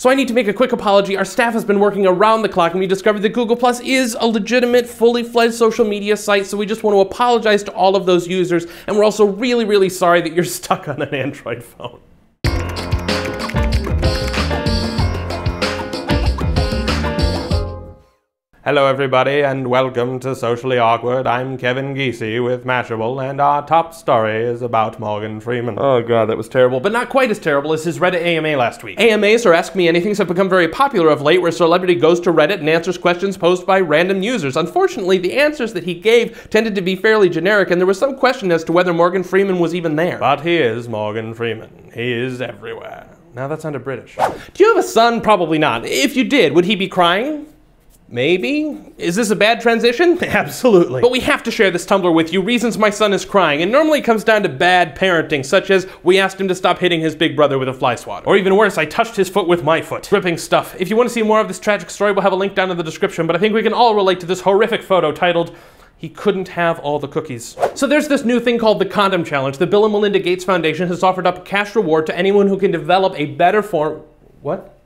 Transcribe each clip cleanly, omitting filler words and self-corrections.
So I need to make a quick apology. Our staff has been working around the clock and we discovered that Google Plus is a legitimate, fully fledged social media site, so we just want to apologize to all of those users, and we're also really, really sorry that you're stuck on an Android phone. Hello everybody and welcome to Socially Awkward. I'm Kevin Geesey with Mashable, and our top story is about Morgan Freeman. Oh god, that was terrible, but not quite as terrible as his Reddit AMA last week. AMAs, or Ask Me Anythings, have become very popular of late, where a celebrity goes to Reddit and answers questions posed by random users. Unfortunately, the answers that he gave tended to be fairly generic, and there was some question as to whether Morgan Freeman was even there. But he is Morgan Freeman. He is everywhere. Now that sounded British. Do you have a son? Probably not. If you did, would he be crying? Maybe? Is this a bad transition? Absolutely. But we have to share this Tumblr with you, reasons my son is crying, and normally it comes down to bad parenting, such as we asked him to stop hitting his big brother with a fly swatter. Or even worse, I touched his foot with my foot. Gripping stuff. If you want to see more of this tragic story, we'll have a link down in the description, but I think we can all relate to this horrific photo titled, "He couldn't have all the cookies." So there's this new thing called the Condom Challenge. The Bill and Melinda Gates Foundation has offered up a cash reward to anyone who can develop a better form. What?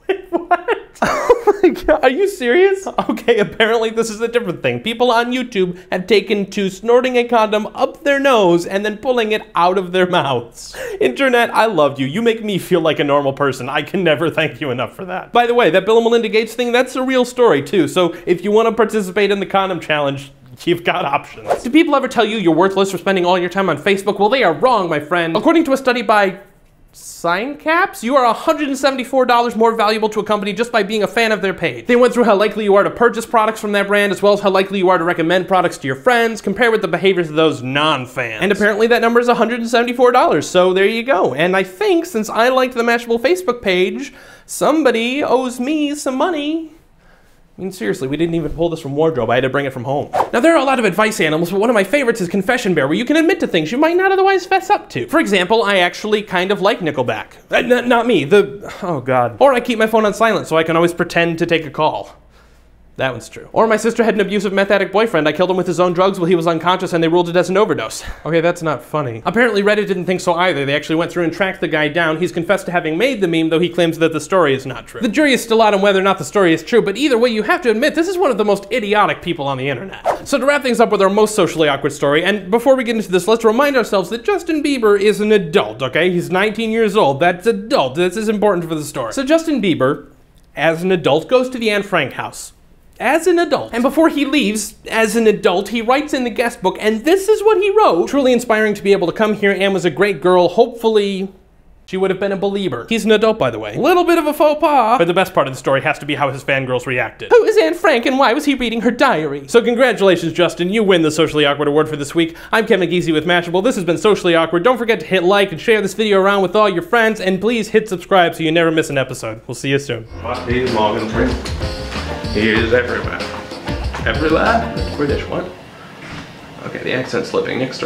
Wait, what? Oh my god, are you serious? Okay, apparently this is a different thing. People on YouTube have taken to snorting a condom up their nose and then pulling it out of their mouths. Internet, I love you. You make me feel like a normal person. I can never thank you enough for that. By the way, that Bill and Melinda Gates thing, that's a real story too. So if you want to participate in the Condom Challenge, you've got options. Do people ever tell you you're worthless for spending all your time on Facebook? Well, they are wrong, my friend. According to a study by Sign Caps, you are $174 more valuable to a company just by being a fan of their page. They went through how likely you are to purchase products from that brand, as well as how likely you are to recommend products to your friends, compare with the behaviors of those non-fans. And apparently that number is $174, so there you go. And I think, since I liked the Mashable Facebook page, somebody owes me some money. I mean, seriously, we didn't even pull this from wardrobe. I had to bring it from home. Now, there are a lot of advice animals, but one of my favorites is Confession Bear, where you can admit to things you might not otherwise fess up to. For example, I actually kind of like Nickelback. Not me, oh god. Or I keep my phone on silent so I can always pretend to take a call. That one's true. Or my sister had an abusive meth addict boyfriend. I killed him with his own drugs while he was unconscious and they ruled it as an overdose. Okay, that's not funny. Apparently Reddit didn't think so either. They actually went through and tracked the guy down. He's confessed to having made the meme, though he claims that the story is not true. The jury is still out on whether or not the story is true, but either way, you have to admit, this is one of the most idiotic people on the internet. So to wrap things up with our most socially awkward story, and before we get into this, let's remind ourselves that Justin Bieber is an adult, okay? He's 19 years old. That's adult. This is important for the story. So Justin Bieber, as an adult, goes to the Anne Frank house. As an adult. And before he leaves, as an adult, he writes in the guest book, and this is what he wrote. Truly inspiring to be able to come here. Anne was a great girl. Hopefully, she would have been a Belieber. He's an adult, by the way. Little bit of a faux pas. But the best part of the story has to be how his fangirls reacted. Who is Anne Frank and why was he reading her diary? So congratulations, Justin. You win the Socially Awkward Award for this week. I'm Kevin Geesey with Mashable. This has been Socially Awkward. Don't forget to hit like and share this video around with all your friends, and please hit subscribe so you never miss an episode. We'll see you soon. What is Morgan Freeman? He is everywhere. Everywhere? That's British, what? Okay, the accent's slipping. Next story.